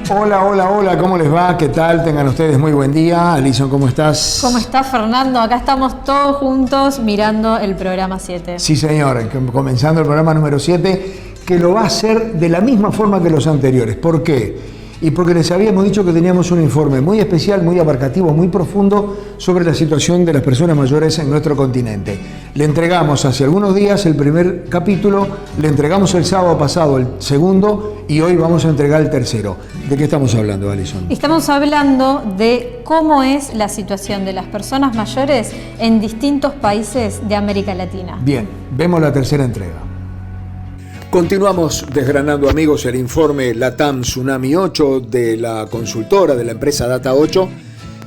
Hola, hola, hola, ¿cómo les va? ¿Qué tal? Tengan ustedes muy buen día. Alison, ¿cómo estás? ¿Cómo estás, Fernando? Acá estamos todos juntos mirando el programa 7. Sí, señor, comenzando el programa número 7, que lo va a hacer de la misma forma que los anteriores. ¿Por qué? Y porque les habíamos dicho que teníamos un informe muy especial, muy abarcativo, muy profundo sobre la situación de las personas mayores en nuestro continente. Le entregamos hace algunos días el primer capítulo, le entregamos el sábado pasado el segundo y hoy vamos a entregar el tercero. ¿De qué estamos hablando, Alison? Estamos hablando de cómo es la situación de las personas mayores en distintos países de América Latina. Bien, vemos la tercera entrega. Continuamos desgranando, amigos, el informe LATAM Tsunami 8 de la consultora de la empresa Data 8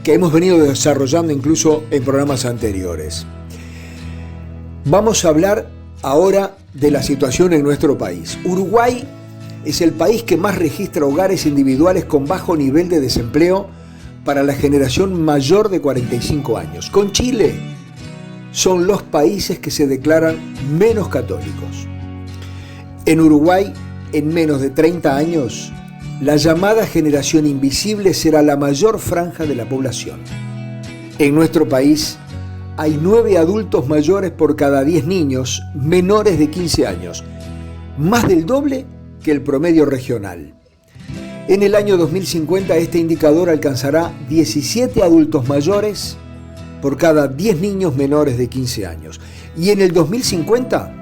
que hemos venido desarrollando incluso en programas anteriores. Vamos a hablar ahora de la situación en nuestro país. Uruguay es el país que más registra hogares individuales con bajo nivel de desempleo para la generación mayor de 45 años. Con Chile son los países que se declaran menos católicos. En Uruguay, en menos de 30 años, la llamada generación invisible será la mayor franja de la población. En nuestro país hay 9 adultos mayores por cada 10 niños menores de 15 años, más del doble que el promedio regional. En el año 2050 este indicador alcanzará 17 adultos mayores por cada 10 niños menores de 15 años. Y en el 2050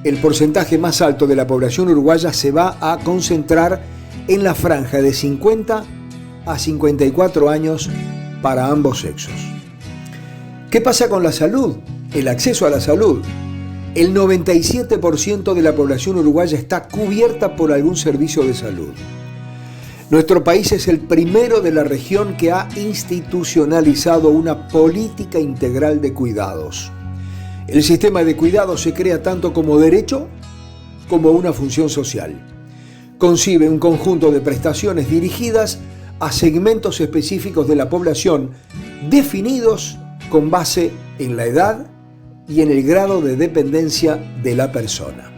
el porcentaje más alto de la población uruguaya se va a concentrar en la franja de 50 a 54 años para ambos sexos. ¿Qué pasa con la salud? El acceso a la salud. El 97% de la población uruguaya está cubierta por algún servicio de salud. Nuestro país es el primero de la región que ha institucionalizado una política integral de cuidados. El sistema de cuidados se crea tanto como derecho como una función social. Concibe un conjunto de prestaciones dirigidas a segmentos específicos de la población definidos con base en la edad y en el grado de dependencia de la persona.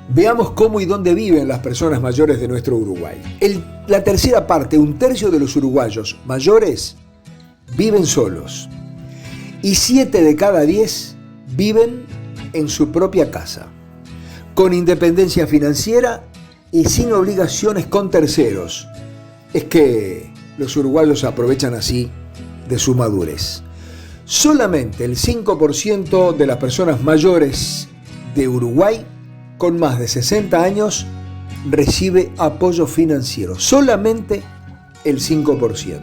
Veamos cómo y dónde viven las personas mayores de nuestro Uruguay. La tercera parte, 1/3 de los uruguayos mayores, viven solos. Y 7 de cada 10 viven en su propia casa, con independencia financiera y sin obligaciones con terceros. Es que los uruguayos aprovechan así de su madurez. Solamente el 5% de las personas mayores de Uruguay con más de 60 años recibe apoyo financiero. Solamente el 5%.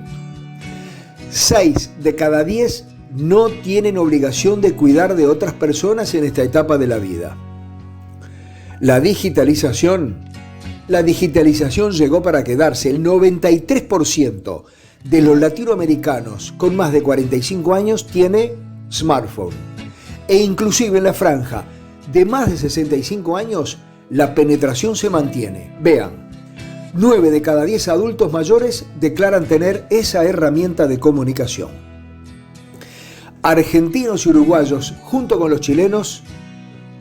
6 de cada 10 no tienen obligación de cuidar de otras personas en esta etapa de la vida. La digitalización llegó para quedarse. El 93% de los latinoamericanos con más de 45 años tiene smartphone. E inclusive en la franja de más de 65 años, la penetración se mantiene. Vean, 9 de cada 10 adultos mayores declaran tener esa herramienta de comunicación. Argentinos y uruguayos, junto con los chilenos,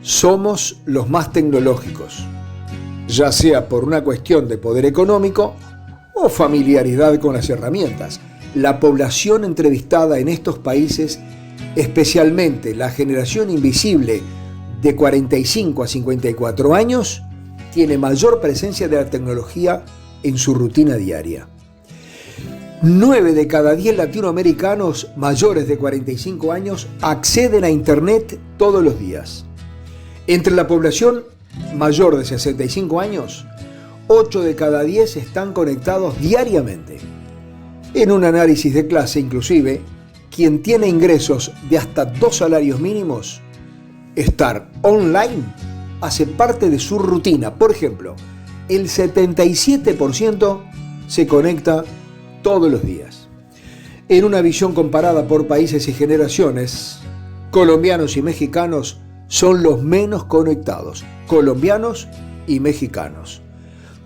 somos los más tecnológicos, ya sea por una cuestión de poder económico o familiaridad con las herramientas. La población entrevistada en estos países, especialmente la generación invisible de 45 a 54 años, tiene mayor presencia de la tecnología en su rutina diaria. 9 de cada 10 latinoamericanos mayores de 45 años acceden a Internet todos los días. Entre la población mayor de 65 años, 8 de cada 10 están conectados diariamente. En un análisis de clase, inclusive, quien tiene ingresos de hasta 2 salarios mínimos, estar online hace parte de su rutina. Por ejemplo, el 77% se conecta todos los días. En una visión comparada por países y generaciones, colombianos y mexicanos son los menos conectados, colombianos y mexicanos.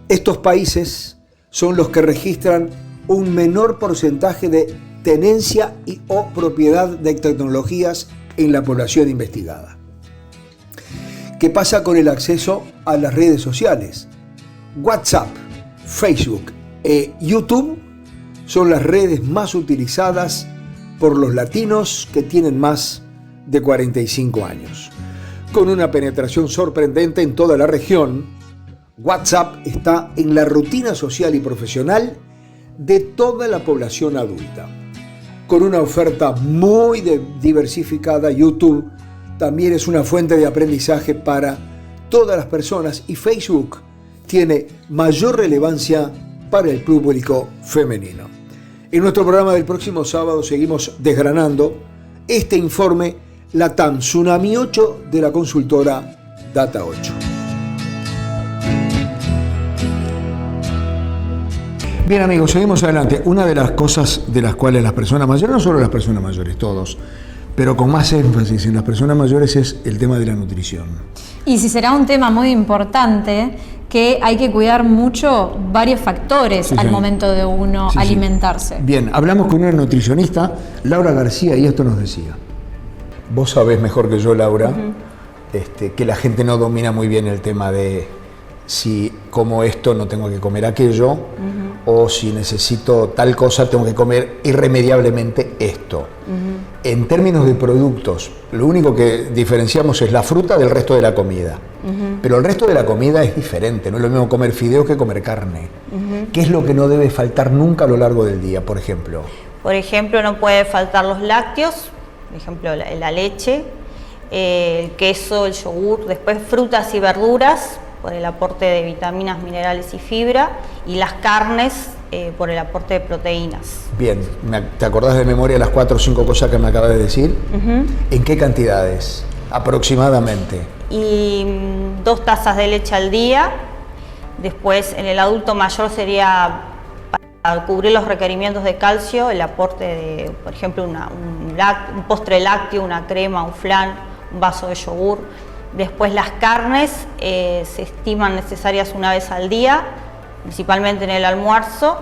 Estos países son los que registran un menor porcentaje de tenencia y o propiedad de tecnologías en la población investigada. ¿Qué pasa con el acceso a las redes sociales? WhatsApp Facebook e YouTube son las redes más utilizadas por los latinos que tienen más de 45 años. Con una penetración sorprendente en toda la región, WhatsApp está en la rutina social y profesional de toda la población adulta. Con una oferta muy diversificada, YouTube también es una fuente de aprendizaje para todas las personas y Facebook tiene mayor relevancia para el público femenino. En nuestro programa del próximo sábado seguimos desgranando este informe LATAM Tsunami 8 de la consultora Data 8. Bien amigos, seguimos adelante. Una de las cosas de las cuales las personas mayores, no solo las personas mayores, todos, pero con más énfasis en las personas mayores es el tema de la nutrición. Y si será un tema muy importante, que hay que cuidar mucho varios factores al momento de uno alimentarse. Bien, hablamos con una nutricionista, Laura García, y esto nos decía. Vos sabés mejor que yo, Laura, que la gente no domina muy bien el tema de si como esto no tengo que comer aquello, o si necesito tal cosa tengo que comer irremediablemente esto. En términos de productos, lo único que diferenciamos es la fruta del resto de la comida. Pero el resto de la comida es diferente, no es lo mismo comer fideos que comer carne. ¿Qué es lo que no debe faltar nunca a lo largo del día, por ejemplo? Por ejemplo, no puede faltar los lácteos, por ejemplo la leche, el queso, el yogur, después frutas y verduras, por el aporte de vitaminas, minerales y fibra, y las carnes por el aporte de proteínas. Bien, ¿te acordás de memoria las 4 o 5 cosas que me acabas de decir? ¿En qué cantidades aproximadamente? Y 2 tazas de leche al día. Después en el adulto mayor sería para cubrir los requerimientos de calcio, el aporte de, por ejemplo, un postre lácteo, una crema, un flan, un vaso de yogur. Después las carnes se estiman necesarias una vez al día, principalmente en el almuerzo,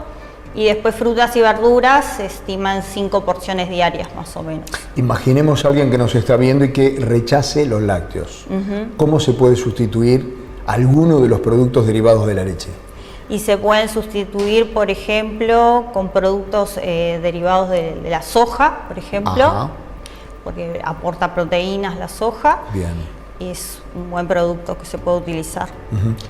y después frutas y verduras se estiman 5 porciones diarias más o menos. Imaginemos a alguien que nos está viendo y que rechace los lácteos. ¿Cómo se puede sustituir alguno de los productos derivados de la leche? Y se pueden sustituir, por ejemplo, con productos derivados de la soja, por ejemplo, porque aporta proteínas la soja. Bien. Es un buen producto que se puede utilizar.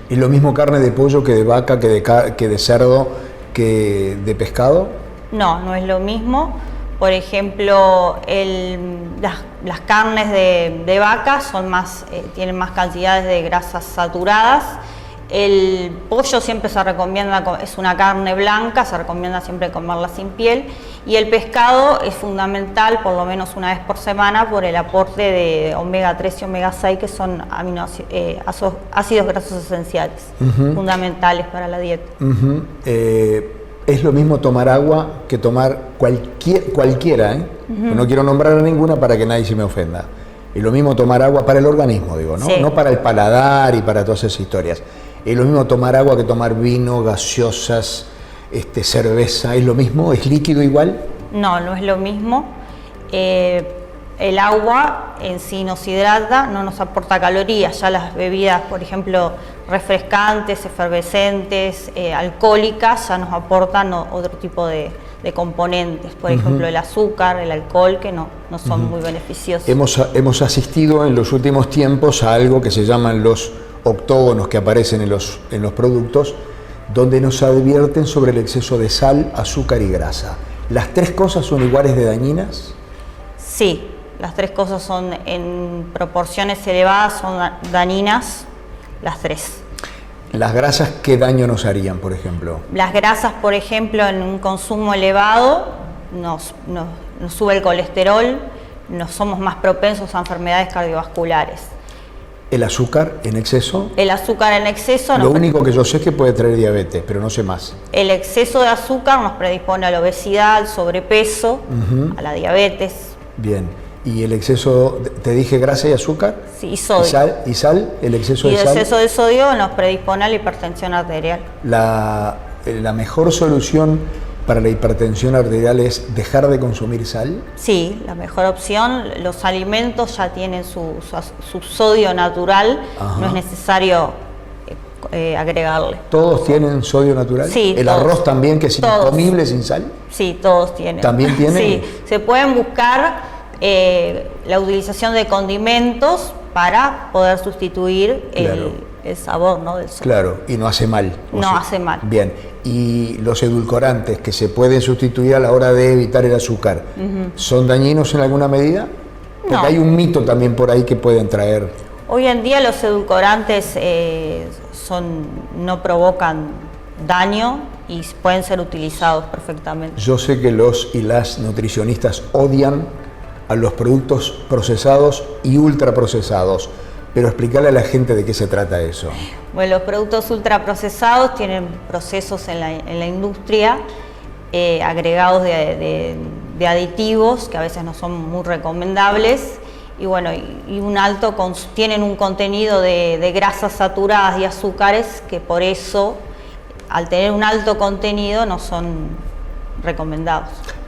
¿Y lo mismo carne de pollo que de vaca, que de cerdo, que de pescado? No, no es lo mismo. Por ejemplo, las carnes de vaca son tienen más cantidades de grasas saturadas. El pollo siempre se recomienda, es una carne blanca, se recomienda siempre comerla sin piel, y el pescado es fundamental por lo menos una vez por semana por el aporte de omega 3 y omega 6, que son ácidos grasos esenciales, fundamentales para la dieta. Es lo mismo tomar agua que tomar cualquiera, No quiero nombrar a ninguna para que nadie se me ofenda. Es lo mismo tomar agua para el organismo, digo, ¿no? Sí. No para el paladar y para todas esas historias. Es lo mismo tomar agua que tomar vino, gaseosas, cerveza. ¿Es lo mismo? ¿Es líquido igual? No, no es lo mismo. El agua en sí nos hidrata, no nos aporta calorías. Ya las bebidas, por ejemplo, refrescantes, efervescentes, alcohólicas, ya nos aportan otro tipo de componentes. Por ejemplo, el azúcar, el alcohol, que no son muy beneficiosos. Hemos asistido en los últimos tiempos a algo que se llaman los octógonos que aparecen en los productos, donde nos advierten sobre el exceso de sal, azúcar y grasa. ¿Las 3 cosas son iguales de dañinas? Sí, las 3 cosas son en proporciones elevadas, son dañinas, las 3. ¿Las grasas qué daño nos harían, por ejemplo? Las grasas, por ejemplo, en un consumo elevado nos sube el colesterol, somos más propensos a enfermedades cardiovasculares. ¿El azúcar en exceso? El azúcar en exceso... Lo único que yo sé es que puede traer diabetes, pero no sé más. El exceso de azúcar nos predispone a la obesidad, al sobrepeso, a la diabetes. Bien. ¿Y el exceso, te dije grasa y azúcar? Sí, y sodio. ¿Y sal? ¿El exceso de sal? Y el exceso de sodio nos predispone a la hipertensión arterial. La mejor solución para la hipertensión arterial es dejar de consumir sal. Sí, la mejor opción. Los alimentos ya tienen su sodio natural. No es necesario agregarle. ¿Todos tienen sodio natural? Sí, ¿El todos. arroz también, que es incomible sin sal? Sí, todos tienen. ¿También tienen? Sí, se pueden buscar la utilización de condimentos para poder sustituir Claro. el sabor, ¿no?, del sodio. Claro, y no hace mal. No hace mal. Bien, y los edulcorantes que se pueden sustituir a la hora de evitar el azúcar, ¿son dañinos en alguna medida? Porque No. hay un mito también por ahí que pueden traer. Hoy en día los edulcorantes no provocan daño y pueden ser utilizados perfectamente. Yo sé que los y las nutricionistas odian a los productos procesados y ultraprocesados, pero explicarle a la gente de qué se trata eso. Bueno, los productos ultraprocesados tienen procesos en la industria, agregados de aditivos que a veces no son muy recomendables, y bueno, tienen un contenido de grasas saturadas y azúcares que por eso, al tener un alto contenido, no son recomendados.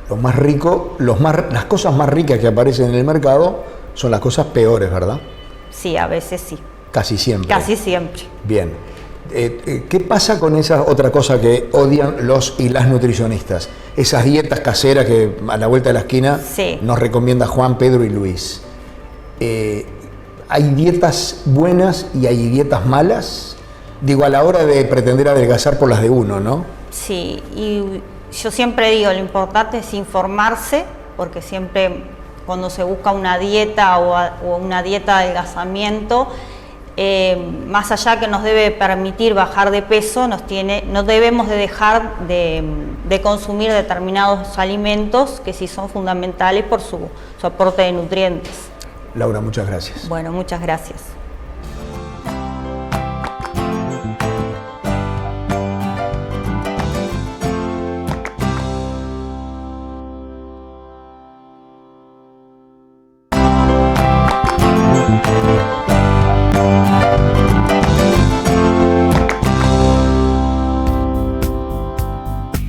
Lo más rico, las cosas más ricas que aparecen en el mercado son las cosas peores, ¿verdad? Sí, a veces sí. Casi siempre. Casi siempre. Bien. ¿Qué pasa con esa otra cosa que odian los y las nutricionistas? Esas dietas caseras que a la vuelta de la esquina Sí. nos recomienda Juan, Pedro y Luis. ¿Hay dietas buenas y hay dietas malas? Digo, a la hora de pretender adelgazar por las de uno, ¿no? Sí, y yo siempre digo, lo importante es informarse, porque siempre cuando se busca una dieta o una dieta de adelgazamiento, más allá que nos debe permitir bajar de peso, no debemos de dejar de consumir determinados alimentos que sí son fundamentales por su aporte de nutrientes. Laura, muchas gracias. Bueno, muchas gracias.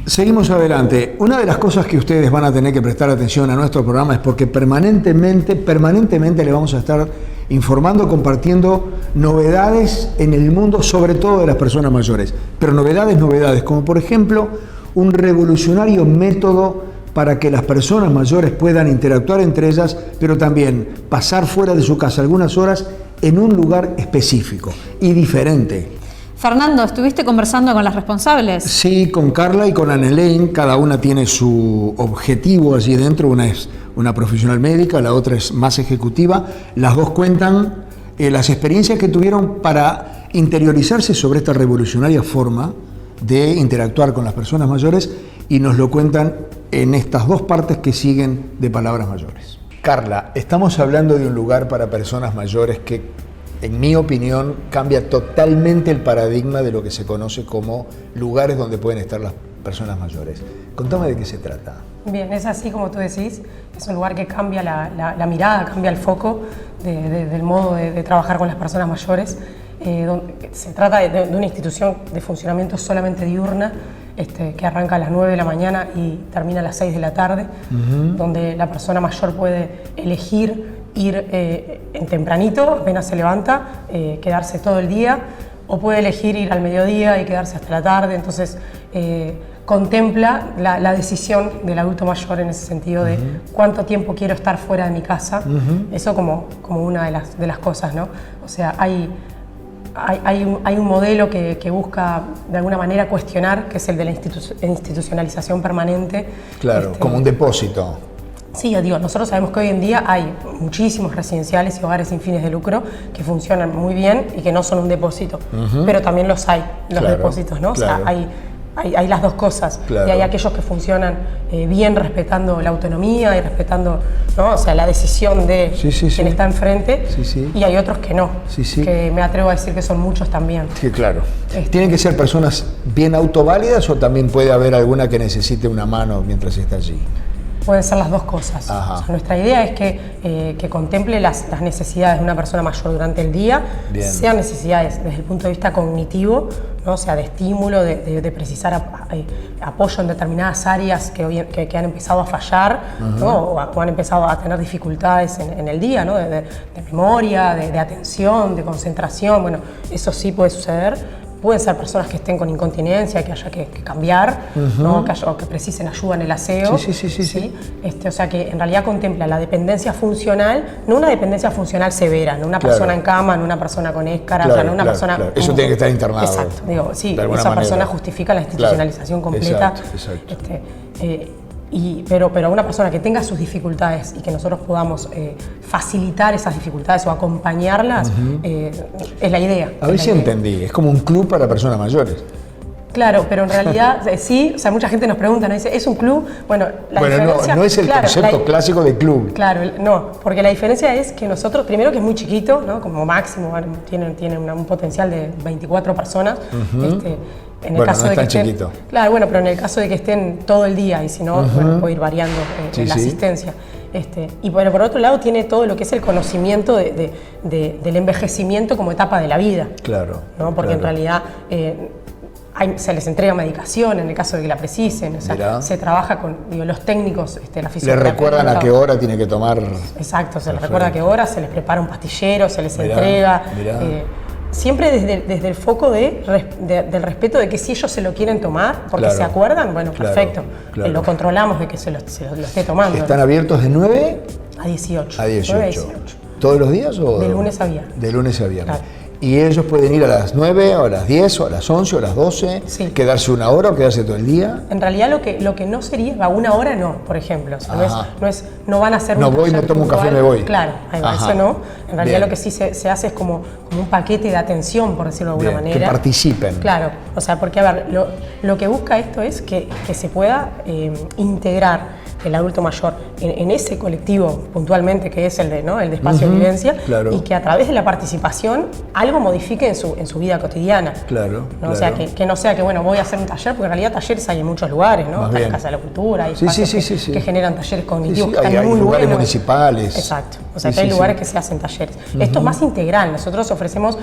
Seguimos adelante. Una de las cosas que ustedes van a tener que prestar atención a nuestro programa es porque permanentemente le vamos a estar informando, compartiendo novedades en el mundo, sobre todo de las personas mayores. Pero novedades, como por ejemplo un revolucionario método para que las personas mayores puedan interactuar entre ellas, pero también pasar fuera de su casa algunas horas en un lugar específico y diferente. Fernando, ¿estuviste conversando con las responsables? Sí, con Carla y con Anelaine, cada una tiene su objetivo allí dentro, una es una profesional médica, la otra es más ejecutiva, las dos cuentan las experiencias que tuvieron para interiorizarse sobre esta revolucionaria forma de interactuar con las personas mayores y nos lo cuentan en estas dos partes que siguen de Palabras Mayores. Carla, estamos hablando de un lugar para personas mayores que, en mi opinión, cambia totalmente el paradigma de lo que se conoce como lugares donde pueden estar las personas mayores. Contame de qué se trata. Bien, es así como tú decís, es un lugar que cambia la mirada, cambia el foco del modo de trabajar con las personas mayores. Se trata de una institución de funcionamiento solamente diurna, que arranca a las 9 de la mañana y termina a las 6 de la tarde, donde la persona mayor puede elegir ir en tempranito, apenas se levanta, quedarse todo el día, o puede elegir ir al mediodía y quedarse hasta la tarde. Entonces contempla la decisión del adulto mayor en ese sentido de cuánto tiempo quiero estar fuera de mi casa. Eso como una de las cosas, ¿no? O sea, hay un modelo que busca de alguna manera cuestionar, que es el de la institucionalización permanente. Claro, como un depósito. Sí, digo, nosotros sabemos que hoy en día hay muchísimos residenciales y hogares sin fines de lucro que funcionan muy bien y que no son un depósito, pero también los hay, los depósitos, ¿no? Claro. O sea, hay las dos cosas, Claro. Y hay aquellos que funcionan bien respetando la autonomía y respetando, ¿no? O sea, la decisión de quien está enfrente, y hay otros que no, que me atrevo a decir que son muchos también. Sí, claro. ¿Tienen que ser personas bien autoválidas o también puede haber alguna que necesite una mano mientras está allí? Pueden ser las dos cosas. O sea, nuestra idea es que contemple las necesidades de una persona mayor durante el día, sean necesidades desde el punto de vista cognitivo, ¿no? O sea, de estímulo, de precisar apoyo en determinadas áreas que han empezado a fallar, ¿no? o han empezado a tener dificultades en el día, ¿no? de memoria, de atención, de concentración. Bueno, eso sí puede suceder. pueden ser personas que estén con incontinencia, que haya que cambiar, ¿no? O que precisen ayuda en el aseo. Sí. O sea que en realidad contempla la dependencia funcional, no una dependencia funcional severa, no una persona en cama, no una persona con escaras, no una persona... Claro. Eso tiene que estar internado. Exacto. Digo, sí, esa persona justifica la institucionalización completa. Exacto. Pero una persona que tenga sus dificultades y que nosotros podamos facilitar esas dificultades o acompañarlas, es la idea. A ver si entendí, es como un club para personas mayores. Claro, pero en realidad sí, o sea, mucha gente nos pregunta, ¿no? Dice, ¿es un club? Bueno, diferencia, no es el concepto clásico de club. Claro, no, porque la diferencia es que nosotros, primero que es muy chiquito, ¿no? Como máximo, tienen un potencial de 24 personas. En el caso de que estén, chiquito. Claro, bueno, pero en el caso de que estén todo el día y si no, bueno, puede ir variando la asistencia. Y bueno, por otro lado tiene todo lo que es el conocimiento del envejecimiento como etapa de la vida. Claro. ¿no? Porque en realidad se les entrega medicación en el caso de que la precisen, o sea, se trabaja con los técnicos, la fisioterapia. ¿Le recuerdan a qué hora tiene que tomar? Exacto, se les recuerda a qué hora, se les prepara un pastillero, se les entrega. Siempre desde el foco del respeto de que si ellos se lo quieren tomar, porque se acuerdan, bueno, perfecto, lo controlamos de que se lo esté tomando. ¿Están abiertos de 9 a 18? A 18. ¿Todos los días? O de lunes a viernes. De lunes a viernes. Claro. Y ellos pueden ir a las 9, o a las 10, o a las 11, o a las 12, quedarse una hora o quedarse todo el día. En realidad lo que no sería, a una hora no, por ejemplo. O sea, no van a hacer no voy, me tomo un café y me voy. Claro, eso no. En realidad lo que sí se hace es como un paquete de atención, por decirlo de alguna manera. Que participen. Claro, o sea, porque a ver, lo que busca esto es que se pueda integrar el adulto mayor en ese colectivo puntualmente que es el de espacio de vivencia, y que a través de la participación algo modifique en su vida cotidiana. Claro. ¿no? O sea, que no sea que voy a hacer un taller, porque en realidad talleres hay en muchos lugares, ¿no? Está en Casa de la Cultura, hay espacios que generan talleres cognitivos que están muy lugares buenos. Municipales. Exacto, o sea que hay lugares que se hacen talleres. Esto es más integral, nosotros ofrecemos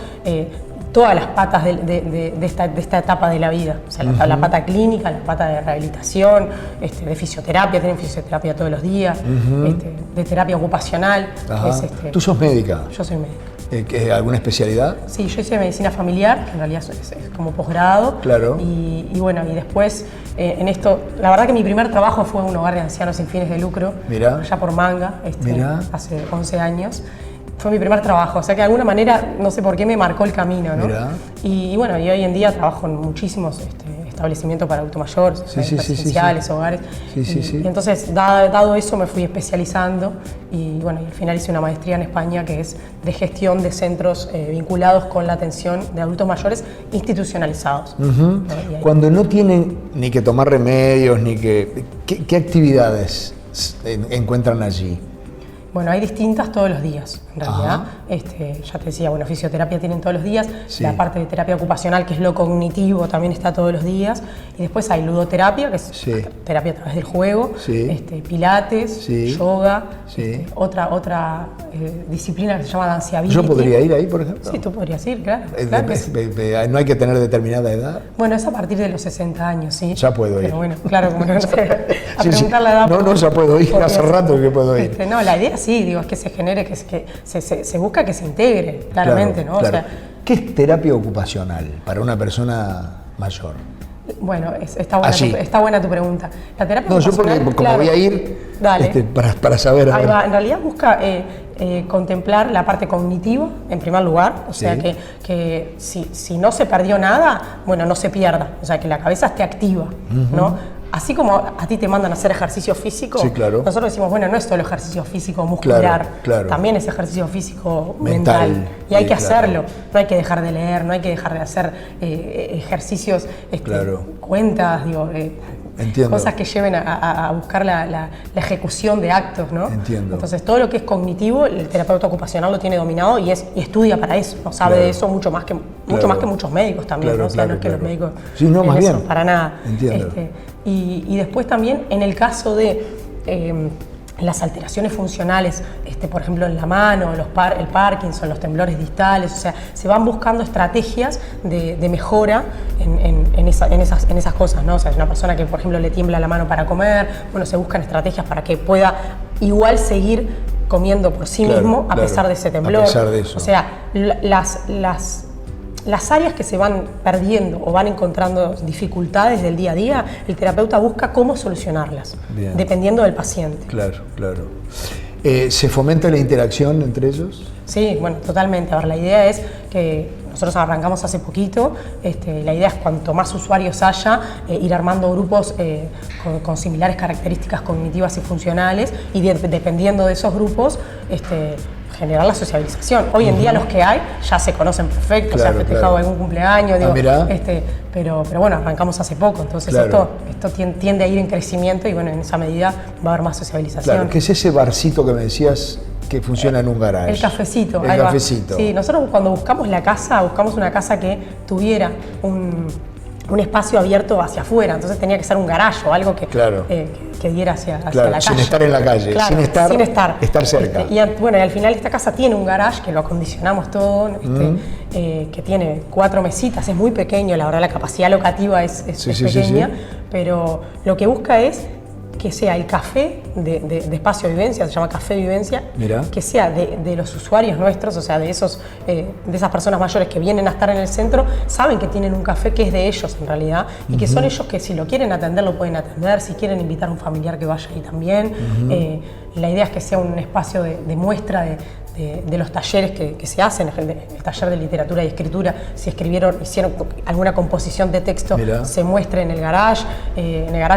todas las patas de esta etapa de la vida, o sea, la pata clínica, la pata de rehabilitación, de fisioterapia, tienen fisioterapia todos los días, de terapia ocupacional. ¿Tú sos médica? Yo soy médica. ¿Alguna especialidad? Sí, yo hice medicina familiar, que en realidad es como posgrado. Claro. Y bueno, y después en esto, la verdad que mi primer trabajo fue en un hogar de ancianos sin fines de lucro, allá por Manga, hace 11 años. Fue mi primer trabajo, o sea que de alguna manera, no sé por qué, me marcó el camino, ¿no? Y bueno, y hoy en día trabajo en muchísimos establecimientos para adultos mayores, residenciales, hogares. Y entonces, dado eso, me fui especializando y bueno, y al final hice una maestría en España que es de gestión de centros vinculados con la atención de adultos mayores institucionalizados. Cuando no tienen ni que tomar remedios, ni ¿qué actividades encuentran allí? Bueno, hay distintas todos los días, en realidad. Ya te decía, bueno, fisioterapia tienen todos los días, la parte de terapia ocupacional, que es lo cognitivo, también está todos los días, y después hay ludoterapia, que es terapia a través del juego, pilates, yoga, otra disciplina que se llama Danciability. ¿Yo podría ir ahí, por ejemplo? Sí, tú podrías ir, claro. ¿No hay que tener determinada edad? Bueno, es a partir de los 60 años, sí. Ya puedo ir. Pero bueno, claro, como no sé, a preguntar la edad. No, ya puedo ir, hace rato que puedo ir. No, la idea sí, digo, es que se genere, que se busca que se integre, claramente, ¿no? Claro. O sea, ¿qué es terapia ocupacional para una persona mayor? Bueno, está buena tu pregunta. La terapia ocupacional, yo porque como voy a ir para saber. Ahí va, en realidad busca contemplar la parte cognitiva en primer lugar, o sea que si no se perdió nada, bueno, no se pierda, o sea que la cabeza esté activa, ¿no? Así como a ti te mandan a hacer ejercicio físico, nosotros decimos, bueno, no es solo ejercicio físico muscular, también es ejercicio físico mental. Y hay que hacerlo, no hay que dejar de leer, no hay que dejar de hacer ejercicios, cuentas, cosas que lleven a buscar la ejecución de actos, ¿no? Entiendo. Entonces todo lo que es cognitivo, el terapeuta ocupacional lo tiene dominado y estudia para eso, no sabe de eso mucho más que muchos médicos también, ¿no? O sea, no es que los médicos más bien. Para nada. Entiendo. Y después también en el caso de las alteraciones funcionales, por ejemplo en la mano, el Parkinson, los temblores distales, o sea, se van buscando estrategias de mejora en esas cosas, ¿no? O sea, una persona que por ejemplo le tiembla la mano para comer, bueno, se buscan estrategias para que pueda igual seguir comiendo por sí mismo a pesar de ese temblor. A pesar de eso. O sea, las áreas que se van perdiendo o van encontrando dificultades del día a día, el terapeuta busca cómo solucionarlas, Bien. dependiendo del paciente. Claro, claro. ¿Se fomenta la interacción entre ellos? Sí, bueno, totalmente. A ver, la idea es que nosotros arrancamos hace poquito, la idea es cuanto más usuarios haya, ir armando grupos con similares características cognitivas y funcionales y dependiendo de esos grupos, generar la sociabilización. Hoy en día los que hay ya se conocen perfecto, Claro, se ha festejado algún cumpleaños, digo, mirá. pero bueno, arrancamos hace poco, entonces Claro. esto tiende a ir en crecimiento y bueno, en esa medida va a haber más sociabilización. Claro, ¿qué es ese barcito que me decías que funciona en un garage? El cafecito. El ahí va. cafecito. Sí, nosotros cuando buscamos la casa, buscamos una casa que tuviera un espacio abierto hacia afuera, entonces tenía que ser un garage o algo que, Claro. que diera hacia Claro, la sin calle. estar en la calle, Claro, sin estar cerca. Y bueno, y al final esta casa tiene un garage que lo acondicionamos todo, que tiene 4 mesitas, es muy pequeño, la verdad la capacidad locativa es Sí, pequeña, sí. pero lo que busca es que sea el café de Espacio Vivencia, se llama Café Vivencia, Mirá. que sea de los usuarios nuestros, o sea, de esas personas mayores que vienen a estar en el centro, saben que tienen un café que es de ellos en realidad, y que son ellos que si lo quieren atender, lo pueden atender, si quieren invitar a un familiar que vaya ahí también. La idea es que sea un espacio de muestra de los talleres que se hacen, el taller de literatura y escritura, si hicieron alguna composición de texto, Mirá. se muestre en el garage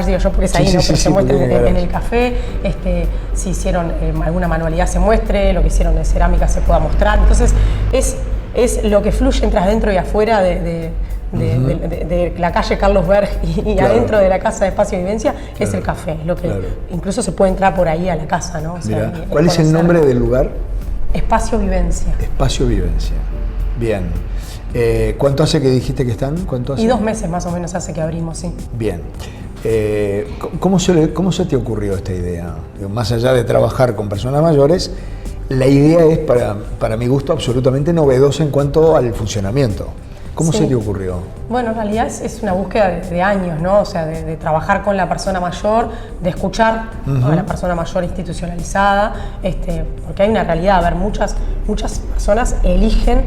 digo yo porque es ahí, Sí, ¿no? sí, Pero sí, se muestre porque en el café, si hicieron alguna manualidad se muestre, lo que hicieron de cerámica se pueda mostrar, entonces es lo que fluye entre adentro y afuera de la calle Carlos Berg y Claro. adentro de la casa de Espacio Vivencia, es el café, lo que Claro. incluso se puede entrar por ahí a la casa, ¿no? O sea, Mirá. y ¿Cuál es el conocer. nombre del lugar? Espacio Vivencia. Espacio Vivencia. Bien. ¿Cuánto hace que dijiste que están? ¿Cuánto hace? Y 2 meses más o menos hace que abrimos, sí. Bien. ¿Cómo se te ocurrió esta idea? Digo, más allá de trabajar con personas mayores, la idea es, para mi gusto, absolutamente novedosa en cuanto al funcionamiento. ¿Cómo Sí. se te ocurrió? Bueno, en realidad es una búsqueda de años, ¿no? O sea, de trabajar con la persona mayor, de escuchar a la persona mayor institucionalizada, porque hay una realidad, a ver, muchas personas eligen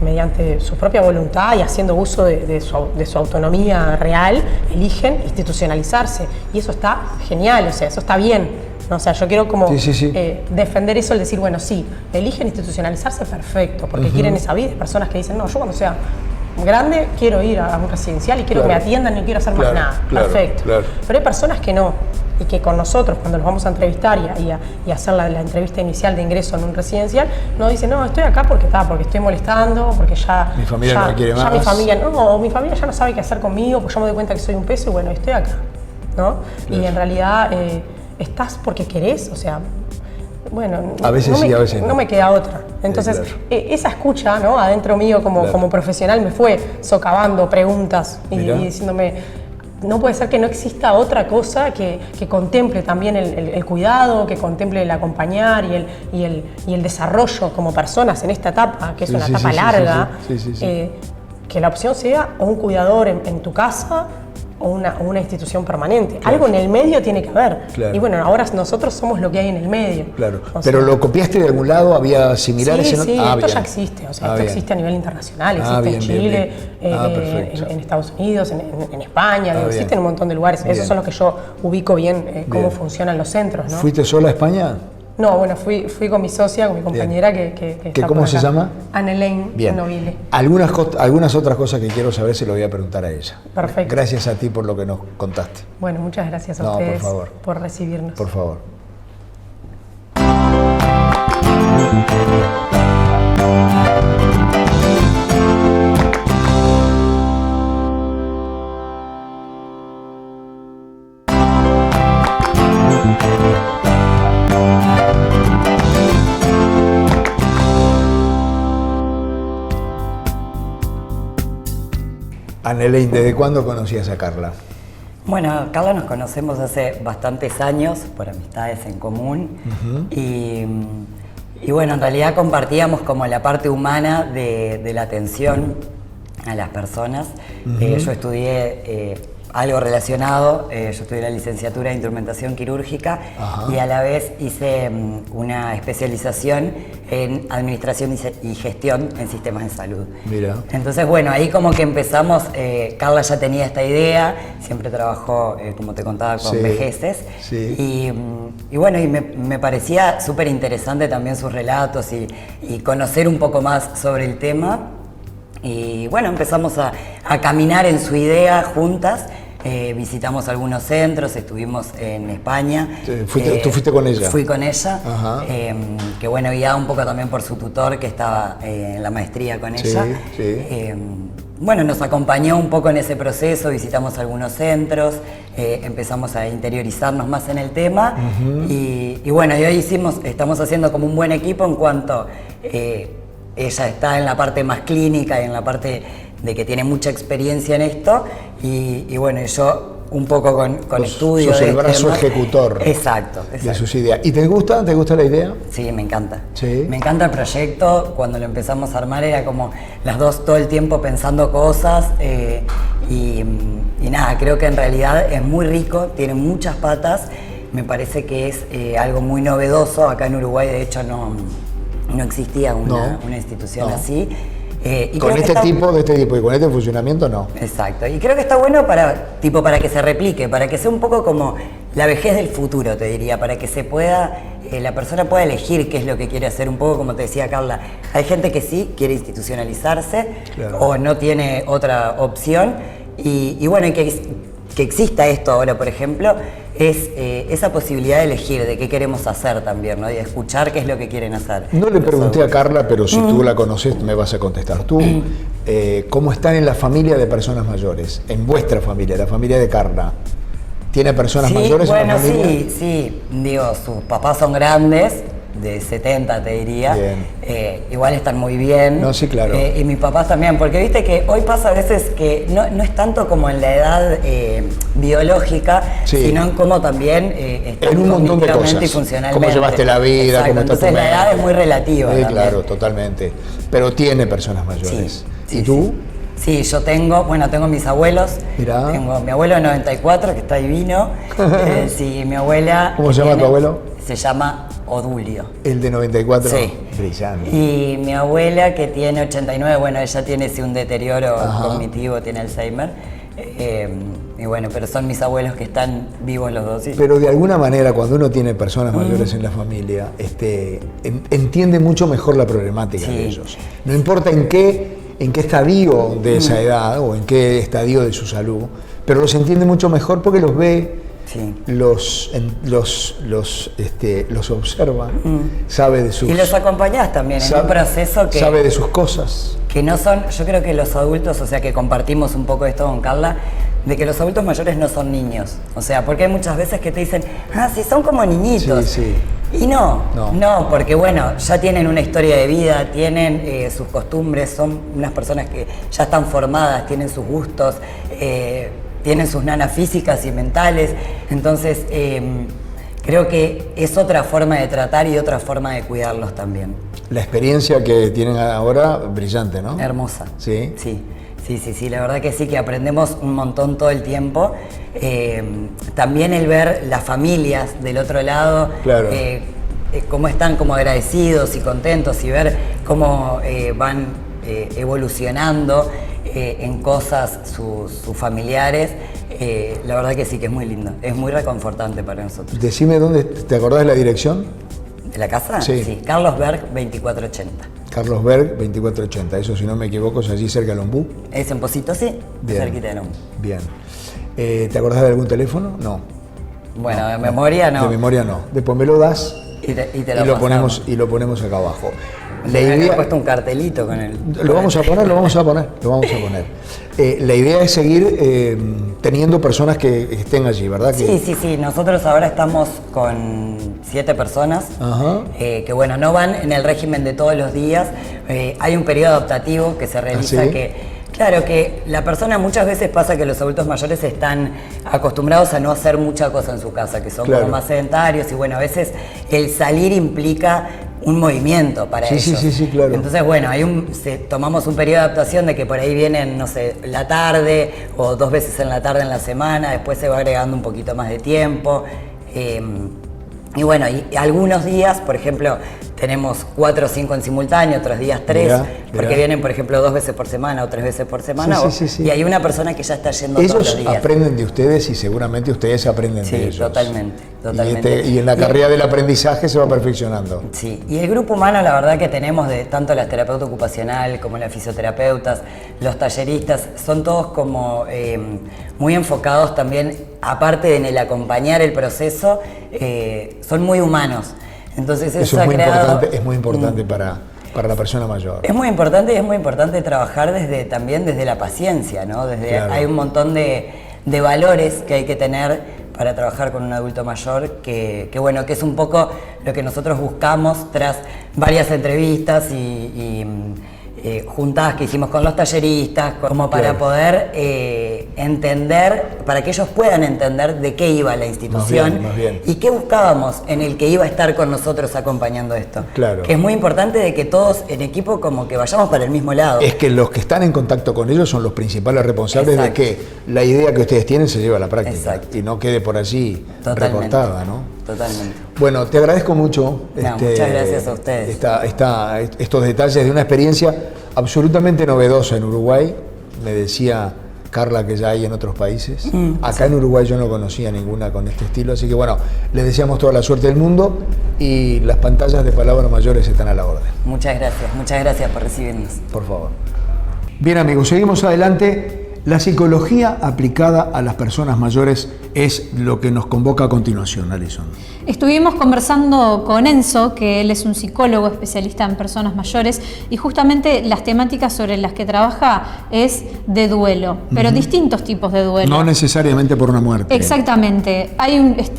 mediante su propia voluntad y haciendo uso de su autonomía real, eligen institucionalizarse y eso está genial, o sea, eso está bien. O sea, yo quiero como Sí. defender eso, el decir, bueno, sí, eligen institucionalizarse, perfecto, porque quieren esa vida. Hay personas que dicen, no, yo cuando sea grande quiero ir a un residencial y quiero Claro. que me atiendan y no quiero hacer Claro, más nada. claro, Perfecto. claro. Pero hay personas que no, y que con nosotros, cuando los vamos a entrevistar y a hacer la entrevista inicial de ingreso en un residencial, nos dicen, no, estoy acá porque estoy molestando, porque ya... Mi familia no me quiere ya más. mi familia ya no sabe qué hacer conmigo, pues yo me doy cuenta que soy un peso y bueno, estoy acá, ¿no? Claro. Y en realidad... estás porque querés, o sea, bueno, A veces sí, a veces no. no me queda otra. Entonces, claro. Esa escucha, ¿no? Adentro mío Claro. como profesional me fue socavando preguntas y Mirá. diciéndome, no puede ser que no exista otra cosa que contemple también el cuidado, que contemple el acompañar y el desarrollo como personas en esta etapa, que es Sí, una sí, etapa sí, larga, sí. que la opción sea o un cuidador en tu casa o una institución permanente. Claro. Algo en el medio tiene que haber. Claro. Y bueno, ahora nosotros somos lo que hay en el medio. Claro. O ¿Pero sea, lo copiaste de algún lado? ¿Había similares? Sí, en sí, Ah, esto bien. ya existe. O sea, Ah, esto bien. existe a nivel internacional, existe bien, en bien, Chile, bien. Perfecto. en Estados Unidos, en España, bien. existen un montón de lugares. Bien. Esos son los que yo ubico bien cómo Bien. funcionan los centros, ¿no? ¿Fuiste sola a España? No, bueno, fui con mi socia, con mi compañera que está ¿Cómo por se acá. llama? Annelaine Bien. Novile. Algunas otras cosas que quiero saber se lo voy a preguntar a ella. Perfecto. Gracias a ti por lo que nos contaste. Bueno, muchas gracias a No, por ustedes favor. por recibirnos. Por favor. Annelaine, ¿desde cuándo conocías a Carla? Bueno, Carla nos conocemos hace bastantes años por amistades en común y bueno, en realidad compartíamos como la parte humana de la atención a las personas. Yo estudié algo relacionado. Yo estudié la licenciatura de instrumentación quirúrgica. Ajá. Y a la vez hice una especialización en administración y gestión en sistemas de salud. Mira. Entonces, bueno, ahí como que empezamos, Carla ya tenía esta idea, siempre trabajó, como te contaba, con Sí, vejeces. sí. Y bueno, y me parecía súper interesante también sus relatos y conocer un poco más sobre el tema. Y bueno, empezamos a caminar en su idea juntas. Visitamos algunos centros, estuvimos en España. ¿Tú fuiste con ella? Fui con ella, Ajá. que bueno, guiada un poco también por su tutor que estaba en la maestría con ella. Sí. Bueno, nos acompañó un poco en ese proceso, visitamos algunos centros, empezamos a interiorizarnos más en el tema. Y bueno, y hoy estamos haciendo como un buen equipo en cuanto ella está en la parte más clínica y en la parte de que tiene mucha experiencia en esto, y bueno, yo un poco con estudios. Sos el brazo ejecutor. Exacto. De sus ideas. ¿Y te gusta la idea? Sí, me encanta. Sí. Me encanta el proyecto. Cuando lo empezamos a armar era como las dos todo el tiempo pensando cosas, y nada, creo que en realidad es muy rico, tiene muchas patas. Me parece que es algo muy novedoso. Acá en Uruguay, de hecho, no existía una institución así. Y Con creo que este tipo y con este funcionamiento no. Exacto, y creo que está bueno para que se replique, para que sea un poco como la vejez del futuro, te diría, para que se pueda, la persona pueda elegir qué es lo que quiere hacer, un poco como te decía Carla. Hay gente que sí quiere institucionalizarse, claro, o no tiene otra opción, y bueno, y que exista esto ahora, por ejemplo, es esa posibilidad de elegir de qué queremos hacer también, ¿no? Y de escuchar qué es lo que quieren hacer. No le pregunté a Carla, pero si tú la conoces me vas a contestar tú. ¿Cómo están en la familia de personas mayores? En vuestra familia, la familia de Carla. ¿Tiene personas mayores en la familia? Sí. Digo, sus papás son grandes, de 70 te diría. Bien. Igual están muy bien. No, sí, claro. Y mis papás también, porque viste que hoy pasa a veces que no es tanto como en la edad biológica, Sí, sino en cómo también están en un montón de cognitivamente y cosas. funcionalmente. Cómo llevaste la vida, Exacto, cómo está tu entonces la edad mente. es muy relativa. Sí, también. claro, totalmente. Pero tiene personas mayores. Sí, ¿Y tú? Sí, yo tengo mis abuelos. Mirá. Tengo mi abuelo de 94, que está divino. Sí, mi abuela. ¿Cómo se llama tu abuelo? Se llama Odulio. El de 94. Sí. Brillante. Y mi abuela, que tiene 89, bueno, ella tiene un deterioro Ajá. cognitivo, tiene Alzheimer. Y bueno, pero son mis abuelos que están vivos los dos. Sí. Pero de alguna manera, cuando uno tiene personas mayores en la familia, entiende mucho mejor la problemática Sí. de ellos. No importa en qué estadio de esa edad o en qué estadio de su salud, pero los entiende mucho mejor porque los ve, Sí. los observa, sabe de sus... Y los acompañás también en un proceso que... Sabe de sus cosas. Que no son, yo creo que los adultos, o sea que compartimos un poco esto con Carla, de que los adultos mayores no son niños. O sea, porque hay muchas veces que te dicen, sí, son como niñitos. Sí. Y no, porque bueno, ya tienen una historia de vida, tienen sus costumbres, son unas personas que ya están formadas, tienen sus gustos, tienen sus nanas físicas y mentales. Entonces, creo que es otra forma de tratar y otra forma de cuidarlos también. La experiencia que tienen ahora, brillante, ¿no? Hermosa. Sí. Sí, la verdad que sí, que aprendemos un montón todo el tiempo. También el ver las familias del otro lado, Claro. Cómo están como agradecidos y contentos, y ver cómo van evolucionando en cosas sus familiares, la verdad que sí, que es muy lindo, es muy reconfortante para nosotros. Decime dónde, ¿te acordás de la dirección? ¿De la casa? Sí. Carlos Berg 2480. Carlos Berg 2480, eso si no me equivoco es allí cerca de Lombú. Es en Posito, sí, Bien. cerquita de Lombú. Bien. ¿Te acordás de algún teléfono? No. Bueno, de memoria no. De memoria no. Después me lo das Y te y lo ponemos acá abajo. La Le había idea, puesto un cartelito con el... lo vamos a poner. La idea es seguir teniendo personas que estén allí, ¿verdad? Sí. Nosotros ahora estamos con 7 personas. Ajá. Que bueno, no van en el régimen de todos los días. Hay un periodo adaptativo que se realiza ¿Ah, sí? que Claro, que la persona muchas veces pasa que los adultos mayores están acostumbrados a no hacer mucha cosa en su casa, que son Claro. como más sedentarios y bueno, a veces el salir implica un movimiento para ellos. Sí, claro. Entonces, bueno, tomamos un periodo de adaptación de que por ahí vienen, no sé, la tarde o 2 veces en la tarde en la semana, después se va agregando un poquito más de tiempo. Y bueno, y algunos días, por ejemplo, tenemos 4 o 5 en simultáneo, otros días 3, Mirá. porque vienen, por ejemplo, 2 veces por semana o 3 veces por semana. Sí. Y hay una persona que ya está yendo todos los Ellos días. aprenden de ustedes y seguramente ustedes aprenden de ellos. Sí, totalmente. Y en la carrera del aprendizaje se va perfeccionando. Sí, y el grupo humano, la verdad que tenemos de tanto las terapeutas ocupacional como las fisioterapeutas, los talleristas, son todos como muy enfocados también, aparte en el acompañar el proceso, son muy humanos. Entonces Eso ha creado, es muy importante para la persona mayor. Es muy importante y es muy importante trabajar también desde la paciencia, ¿no? Claro. Hay un montón de valores que hay que tener para trabajar con un adulto mayor, que bueno, que es un poco lo que nosotros buscamos tras varias entrevistas y juntadas que hicimos con los talleristas, como para Claro. poder entender, para que ellos puedan entender de qué iba la institución Más bien. y qué buscábamos en el que iba a estar con nosotros acompañando esto. Claro. Que es muy importante de que todos en equipo como que vayamos para el mismo lado. Es que los que están en contacto con ellos son los principales responsables Exacto. de que la idea que ustedes tienen se lleve a la práctica. Exacto. Y no quede por allí Totalmente. recortada, ¿no? Totalmente. Bueno, te agradezco mucho muchas gracias a ustedes. estos detalles de una experiencia absolutamente novedosa en Uruguay. Me decía Carla que ya hay en otros países. Acá en Uruguay yo no conocía ninguna con este estilo, así que bueno, les deseamos toda la suerte del mundo y las pantallas de Palabras Mayores están a la orden. Muchas gracias por recibirnos. Por favor. Bien amigos, seguimos adelante. La psicología aplicada a las personas mayores es lo que nos convoca a continuación, Alison. Estuvimos conversando con Enzo, que él es un psicólogo especialista en personas mayores, y justamente las temáticas sobre las que trabaja es de duelo, pero distintos tipos de duelo. No necesariamente por una muerte. Exactamente.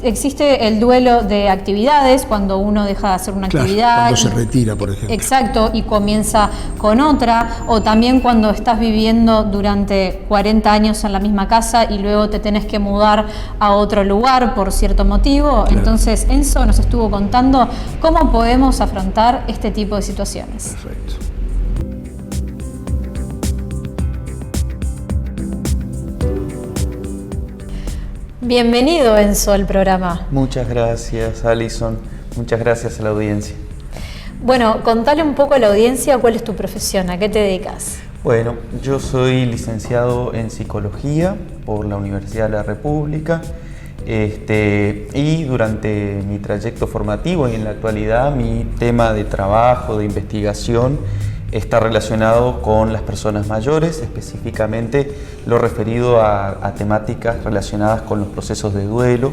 Existe el duelo de actividades, cuando uno deja de hacer una Claro, actividad. cuando se retira, por ejemplo. Exacto, y comienza con otra, o también cuando estás viviendo durante 40 años en la misma casa y luego te tenés que mudar a otro lugar por cierto motivo. Claro. Entonces Enzo nos estuvo contando cómo podemos afrontar este tipo de situaciones. Perfecto. Bienvenido, Enzo, al programa. Muchas gracias, Alison. Muchas gracias a la audiencia. Bueno, contale un poco a la audiencia cuál es tu profesión, a qué te dedicas. Bueno, yo soy licenciado en Psicología por la Universidad de la República y durante mi trayecto formativo y en la actualidad mi tema de trabajo, de investigación, está relacionado con las personas mayores, específicamente lo referido a temáticas relacionadas con los procesos de duelo.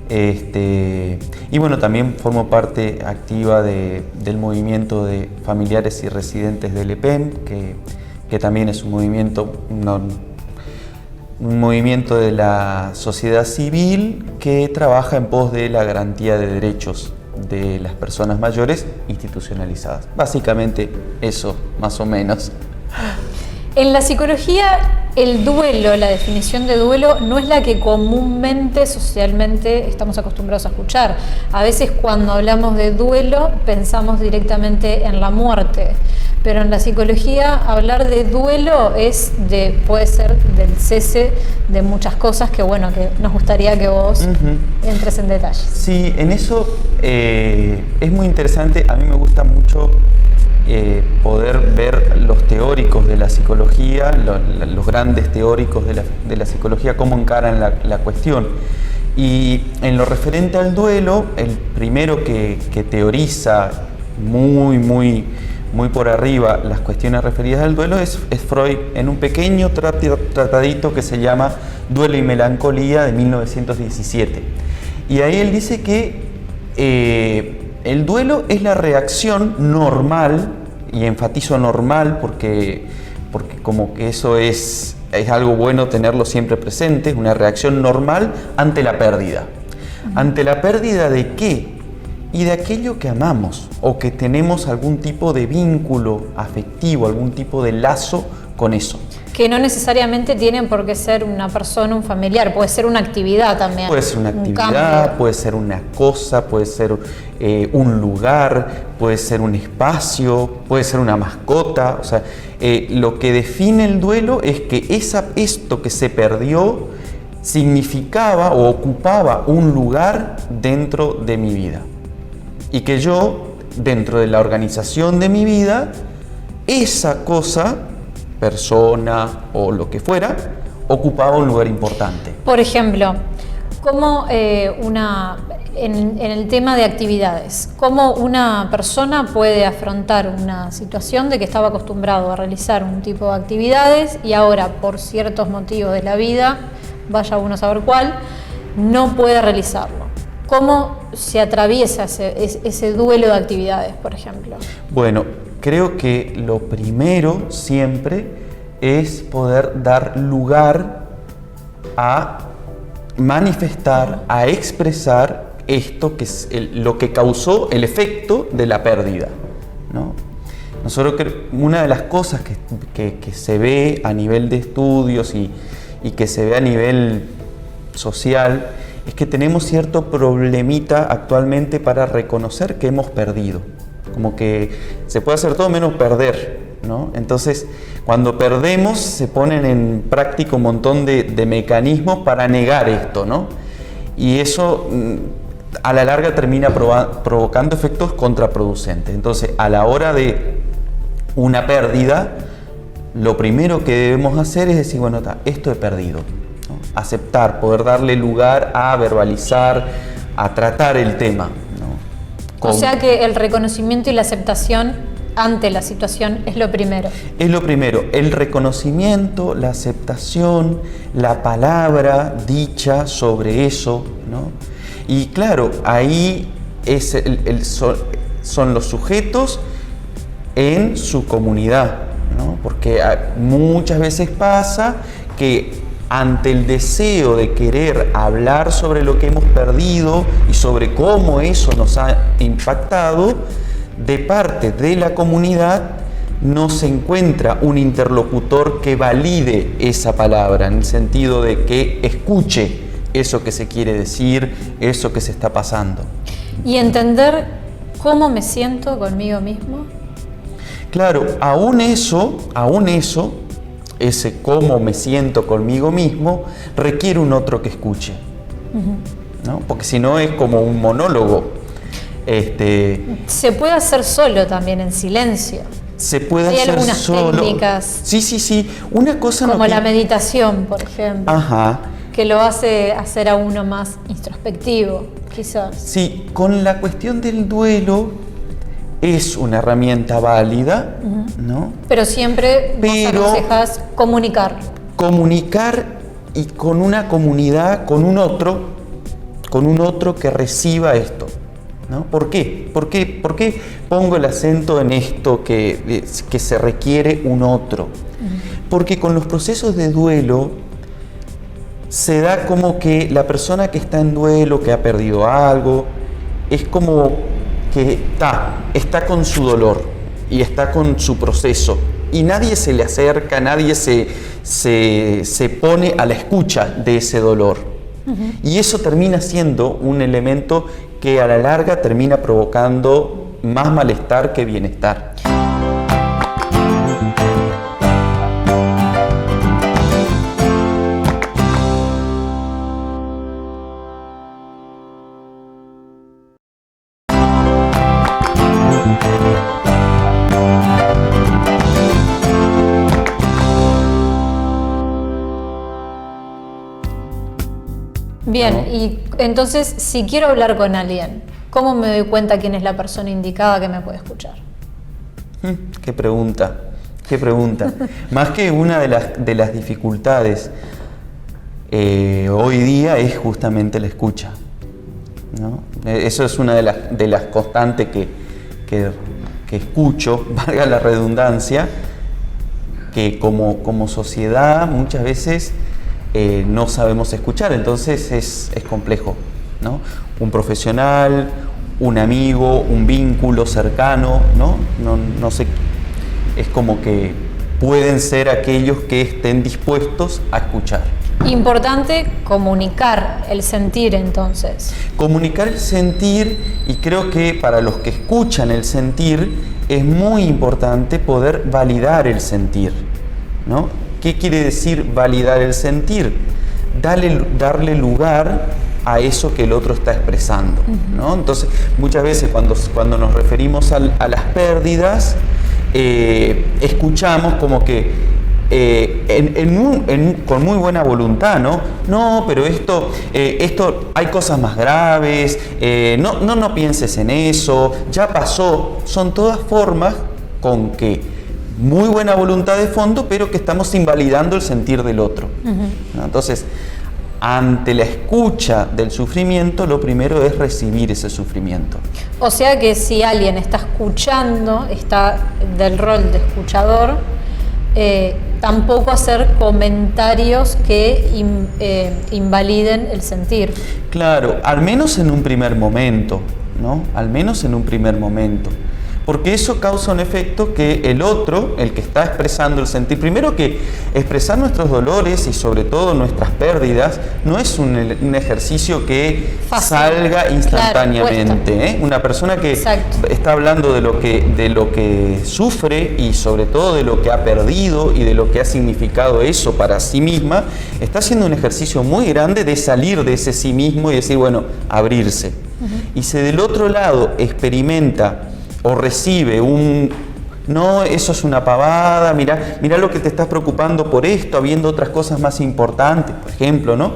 Y bueno, también formo parte activa del movimiento de familiares y residentes del EPEN, que también es un movimiento de la sociedad civil que trabaja en pos de la garantía de derechos de las personas mayores institucionalizadas. Básicamente eso, más o menos. En la psicología, el duelo, la definición de duelo, no es la que comúnmente, socialmente, estamos acostumbrados a escuchar. A veces cuando hablamos de duelo, pensamos directamente en la muerte. Pero en la psicología, hablar de duelo puede ser del cese de muchas cosas que, bueno, que nos gustaría que vos entres en detalles. Sí, en eso es muy interesante. A mí me gusta mucho poder ver los teóricos de la psicología, los grandes teóricos de la psicología, cómo encaran la cuestión. Y en lo referente al duelo, el primero que teoriza muy por arriba las cuestiones referidas al duelo es Freud, en un pequeño tratadito que se llama Duelo y Melancolía de 1917. Y ahí él dice que el duelo es la reacción normal, y enfatizo normal porque como que eso es algo bueno tenerlo siempre presente, es una reacción normal ante la pérdida. ¿Ante la pérdida de qué? Y de aquello que amamos o que tenemos algún tipo de vínculo afectivo, algún tipo de lazo con eso. Que no necesariamente tienen por qué ser una persona, un familiar, puede ser una actividad también. Puede ser una un actividad, cambio. puede ser una cosa, puede ser un lugar, puede ser un espacio, puede ser una mascota. O sea, lo que define el duelo es que esto que se perdió significaba o ocupaba un lugar dentro de mi vida. Y que yo, dentro de la organización de mi vida, esa cosa, persona o lo que fuera, ocupaba un lugar importante. Por ejemplo, como en el tema de actividades, ¿cómo una persona puede afrontar una situación de que estaba acostumbrado a realizar un tipo de actividades y ahora, por ciertos motivos de la vida, vaya uno a saber cuál, no puede realizarlo? ¿Cómo se atraviesa ese duelo de actividades, por ejemplo? Bueno, creo que lo primero siempre es poder dar lugar a manifestar, a expresar esto que es lo que causó el efecto de la pérdida, ¿no? Nosotros una de las cosas que se ve a nivel de estudios y que se ve a nivel social es que tenemos cierto problemita actualmente para reconocer que hemos perdido. Como que se puede hacer todo menos perder, ¿no? Entonces, cuando perdemos, se ponen en práctica un montón de mecanismos para negar esto, ¿no? Y eso, a la larga, termina provocando efectos contraproducentes. Entonces, a la hora de una pérdida, lo primero que debemos hacer es decir, bueno, esto he perdido, ¿no? Aceptar, poder darle lugar a verbalizar, a tratar el tema, ¿no? O sea que el reconocimiento y la aceptación ante la situación es lo primero. Es lo primero, el reconocimiento, la aceptación, la palabra dicha sobre eso, ¿no? Y claro, ahí es son los sujetos en su comunidad, ¿no? Porque muchas veces pasa que ante el deseo de querer hablar sobre lo que hemos perdido y sobre cómo eso nos ha impactado, de parte de la comunidad no se encuentra un interlocutor que valide esa palabra, en el sentido de que escuche eso que se quiere decir, eso que se está pasando. Y entender cómo me siento conmigo mismo. Claro, aún eso, ese cómo me siento conmigo mismo, requiere un otro que escuche, ¿no? Porque si no es como un monólogo. Se puede hacer solo también, en silencio. Se puede Hay hacer algunas solo. técnicas. Sí. Una cosa como no la meditación, por ejemplo. Ajá. Que lo hace hacer a uno más introspectivo, quizás. Sí, con la cuestión del duelo es una herramienta válida, ¿no? Pero siempre vos aconsejas comunicar. Comunicar y con una comunidad, con un otro que reciba esto, ¿no? ¿Por qué? ¿Por qué pongo el acento en esto que se requiere un otro? Porque con los procesos de duelo se da como que la persona que está en duelo, que ha perdido algo, es como que está con su dolor y está con su proceso. Y nadie se le acerca, nadie se pone a la escucha de ese dolor. Y eso termina siendo un elemento que a la larga termina provocando más malestar que bienestar. Bien, y entonces, si quiero hablar con alguien, ¿cómo me doy cuenta quién es la persona indicada que me puede escuchar? Qué pregunta. Más que una de las dificultades hoy día es justamente la escucha, ¿no? Eso es una de las constantes que escucho, valga la redundancia, que como sociedad muchas veces no sabemos escuchar, entonces es complejo, ¿no? Un profesional, un amigo, un vínculo cercano, ¿no? No sé, es como que pueden ser aquellos que estén dispuestos a escuchar. Importante comunicar el sentir, entonces. Comunicar el sentir, y creo que para los que escuchan el sentir es muy importante poder validar el sentir, ¿no? ¿Qué quiere decir validar el sentir? Darle lugar a eso que el otro está expresando, ¿no? Entonces, muchas veces cuando nos referimos a las pérdidas, escuchamos como que con muy buena voluntad, ¿no? No, pero esto hay cosas más graves, no pienses en eso, ya pasó. Son todas formas con que muy buena voluntad de fondo, pero que estamos invalidando el sentir del otro, ¿no? Entonces, ante la escucha del sufrimiento, lo primero es recibir ese sufrimiento. O sea que si alguien está escuchando, está del rol de escuchador, tampoco hacer comentarios que invaliden el sentir. Claro, al menos en un primer momento, ¿no? Al menos en un primer momento. Porque eso causa un efecto que el otro, el que está expresando el sentir, primero que expresar nuestros dolores y sobre todo nuestras pérdidas, no es un ejercicio que fácil, salga instantáneamente, claro, Una persona que está hablando de lo que sufre y sobre todo de lo que ha perdido y de lo que ha significado eso para sí misma, está haciendo un ejercicio muy grande de salir de ese sí mismo y decir, bueno, abrirse. Y si del otro lado experimenta o recibe no, eso es una pavada, mirá lo que te estás preocupando por esto, habiendo otras cosas más importantes, por ejemplo, ¿no?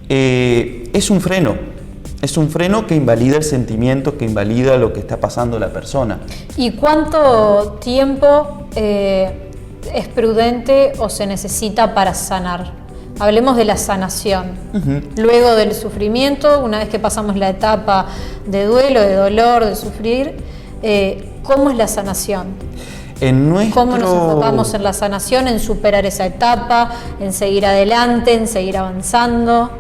Es un freno que invalida el sentimiento, que invalida lo que está pasando la persona. ¿Y cuánto tiempo es prudente o se necesita para sanar? Hablemos de la sanación. Luego del sufrimiento, una vez que pasamos la etapa de duelo, de dolor, de sufrir, ¿cómo es la sanación? ¿Cómo nos enfocamos en la sanación, en superar esa etapa, en seguir adelante, en seguir avanzando,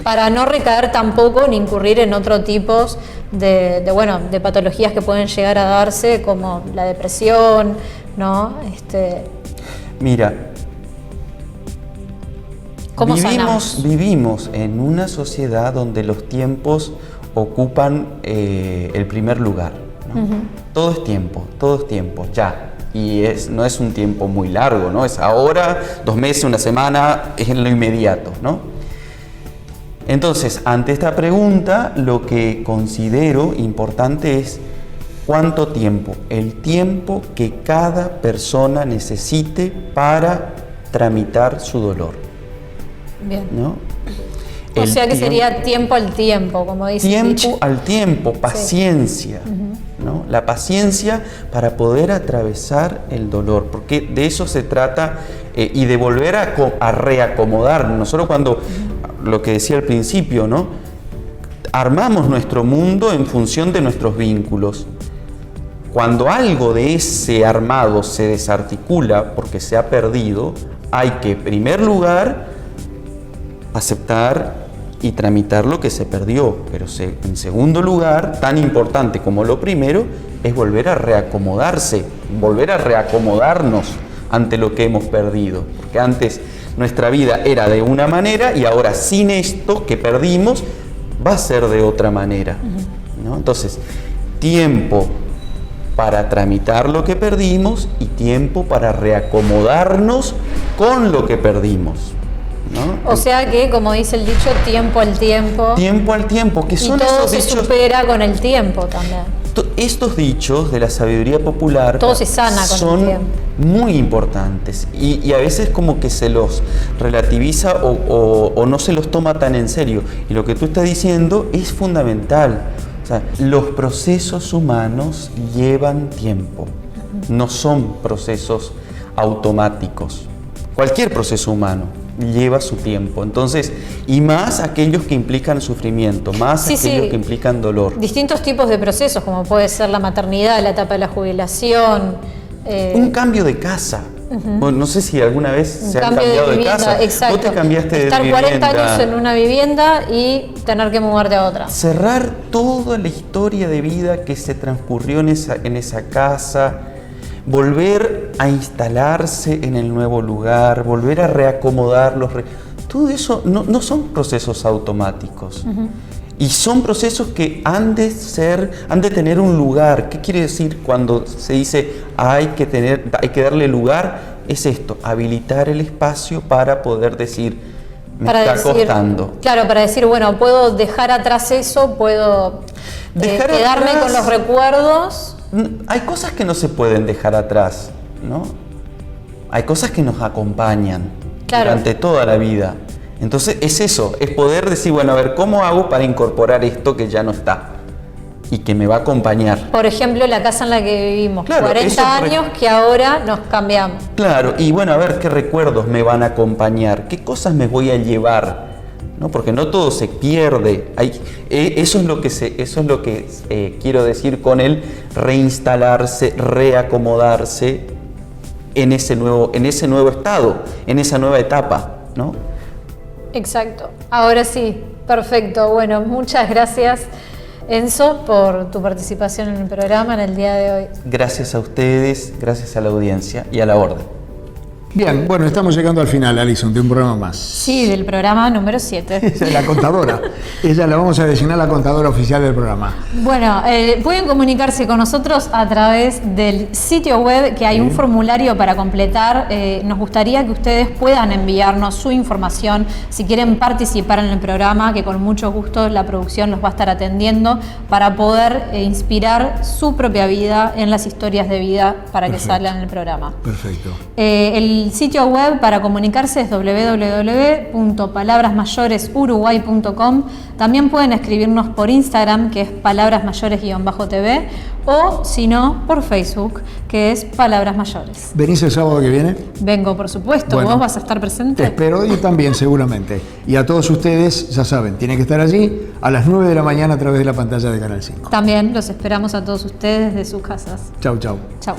para no recaer tampoco ni incurrir en otro tipo de patologías que pueden llegar a darse, como la depresión, ¿no? Mira, ¿cómo sanamos? Vivimos en una sociedad donde los tiempos ocupan el primer lugar, ¿no? Todo es tiempo, ya. Y no es un tiempo muy largo, ¿no? Es ahora, 2 meses, 1 semana, es en lo inmediato, ¿no? Entonces, ante esta pregunta, lo que considero importante es ¿cuánto tiempo? El tiempo que cada persona necesite para tramitar su dolor. Bien. ¿No? O sea que sería tiempo al tiempo, como dice. Tiempo al tiempo, paciencia, ¿no? La paciencia para poder atravesar el dolor, porque de eso se trata, y de volver a reacomodarnos. Nosotros cuando, lo que decía al principio, ¿no? Armamos nuestro mundo en función de nuestros vínculos. Cuando algo de ese armado se desarticula porque se ha perdido, hay que, en primer lugar, aceptar y tramitar lo que se perdió, pero en segundo lugar, tan importante como lo primero, es volver a reacomodarse, volver a reacomodarnos ante lo que hemos perdido, porque antes nuestra vida era de una manera y ahora sin esto que perdimos va a ser de otra manera, ¿no? Entonces, tiempo para tramitar lo que perdimos y tiempo para reacomodarnos con lo que perdimos, ¿no? O sea que, como dice el dicho, tiempo al tiempo. Tiempo al tiempo, que son y todo esos se dichos, supera con el tiempo también. Estos dichos de la sabiduría popular todo se sana con son el tiempo. Muy importantes y a veces como que se los relativiza o no se los toma tan en serio. Y lo que tú estás diciendo es fundamental. O sea, los procesos humanos llevan tiempo, no son procesos automáticos. Cualquier proceso humano lleva su tiempo, entonces, y más aquellos que implican sufrimiento, más aquellos que implican dolor. Distintos tipos de procesos, como puede ser la maternidad, la etapa de la jubilación. Un cambio de casa. Bueno, no sé si alguna vez se han cambiado de casa. Exacto. Vos te cambiaste de vivienda. Estar 40 años en una vivienda y tener que mudarte a otra. Cerrar toda la historia de vida que se transcurrió en esa casa. volver a instalarse en el nuevo lugar, volver a reacomodar todo eso no son procesos automáticos. Y son procesos que han de tener un lugar. ¿Qué quiere decir cuando se dice hay que darle lugar? Es esto, habilitar el espacio para poder decir, costando. Claro, para decir, bueno, puedo dejar atrás eso, puedo quedarme con los recuerdos. Hay cosas que no se pueden dejar atrás, ¿no? Hay cosas que nos acompañan durante toda la vida. Entonces es eso, es poder decir, bueno, a ver, ¿cómo hago para incorporar esto que ya no está y que me va a acompañar? Por ejemplo, la casa en la que vivimos, claro, 40 años que ahora nos cambiamos. Claro, y bueno, a ver qué recuerdos me van a acompañar, qué cosas me voy a llevar, ¿no? Porque no todo se pierde. Eso es lo que quiero decir con el reinstalarse, reacomodarse en ese nuevo estado, en esa nueva etapa, ¿no? Exacto. Ahora sí, perfecto. Bueno, muchas gracias, Enzo, por tu participación en el programa en el día de hoy. Gracias a ustedes, gracias a la audiencia y a la orden. Bien, bueno, estamos llegando al final, Alison, de un programa más. Sí, del programa número 7. Esa es la contadora. Ella la vamos a designar la contadora oficial del programa. Bueno, pueden comunicarse con nosotros a través del sitio web, que hay un formulario para completar. Nos gustaría que ustedes puedan enviarnos su información si quieren participar en el programa, que con mucho gusto la producción los va a estar atendiendo para poder inspirar su propia vida en las historias de vida para que salgan en el programa. Perfecto. El sitio web para comunicarse es www.palabrasmayoresuruguay.com. También pueden escribirnos por Instagram, que es palabrasmayores_tv, o si no, por Facebook, que es Palabras Mayores. ¿Venís el sábado que viene? Vengo, por supuesto. Bueno, ¿Vos vas a estar presente? Te espero, yo también, seguramente. Y a todos ustedes, ya saben, tienen que estar allí a las 9 de la mañana a través de la pantalla de Canal 5. También los esperamos a todos ustedes desde sus casas. Chau, chau. Chau.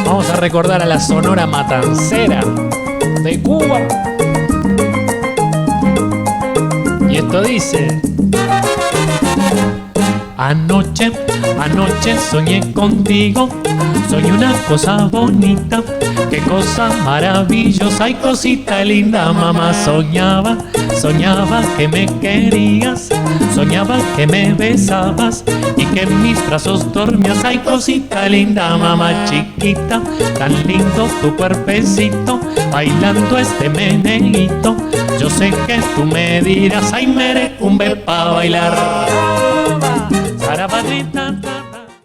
Vamos a recordar a la Sonora Matancera de Cuba. Y esto dice: Anoche soñé contigo, soñé una cosa bonita, qué cosa maravillosa y cosita linda, mamá. Soñaba que me querías, soñaba que me besabas y que en mis brazos dormías, ay cosita linda, mamá chiquita, tan lindo tu cuerpecito, bailando este meneíto. Yo sé que tú me dirás, ay merecumbe pa' bailar. Sarabadita.